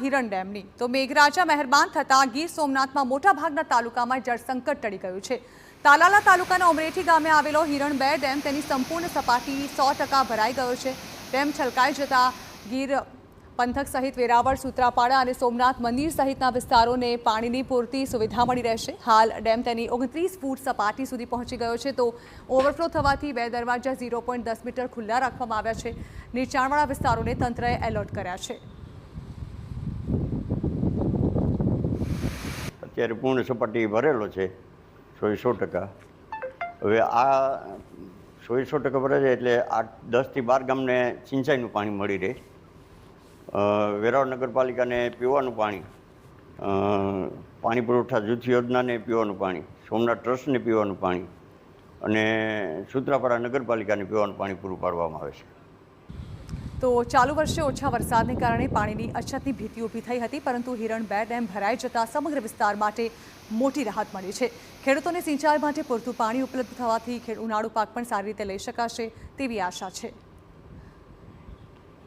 હિરણ ડેમની તો મેઘરાજા મહેરબાન થતાં ગીર સોમનાથમાં મોટાભાગના તાલુકામાં જળસંકટ ટળી ગયું છે। તાલાલા તાલુકાના ઉમરેઠી ગામે આવેલો હિરણ 2 ડેમ તેની સંપૂર્ણ સપાટી 100% ભરાઈ ગયો છે। ડેમ છલકાઈ જતા ગીર પંથક સહિત વેરાવળ, સૂત્રાપાડા અને સોમનાથ મંદિર સહિતના વિસ્તારોને પાણીની પૂરતી સુવિધા મળી રહેશે। હાલ ડેમ તેની 29 ફૂટ સપાટી સુધી પહોંચી ગયો છે તો ઓવરફ્લો થવાથી 2 દરવાજા 0.10 મીટર ખુલ્લા રાખવામાં આવ્યા છે। નીચાણવાળા વિસ્તારોને તંત્રએ એલર્ટ કર્યા છે। અત્યારે પૂર્ણ સપાટી ભરેલો છે 100%। હવે આ 100% ભરે છે એટલે 10 થી 12 ગામને સિંચાઈનું પાણી મળી રહે। વેરાવળ નગરપાલિકાને પીવાનું પાણી, પાણી પુરવઠા જૂથ યોજનાને પીવાનું પાણી, સોમનાથ ટ્રસ્ટને પીવાનું પાણી અને સૂત્રાપાડા નગરપાલિકાને પીવાનું પાણી પૂરું પાડવામાં આવે છે। તો ચાલુ વર્ષે ઓછા વરસાદને કારણે પાણીની અછતની ભીતિ ઊભી થઈ હતી, પરંતુ હિરણ 2 ડેમ ભરાઈ જતા સમગ્ર વિસ્તાર માટે મોટી રાહત મળી છે। ખેડૂતોને સિંચાઈ માટે પૂરતું પાણી ઉપલબ્ધ થવાથી ઉનાળુ પાક પણ સારી રીતે લઈ શકાશે તેવી આશા છે।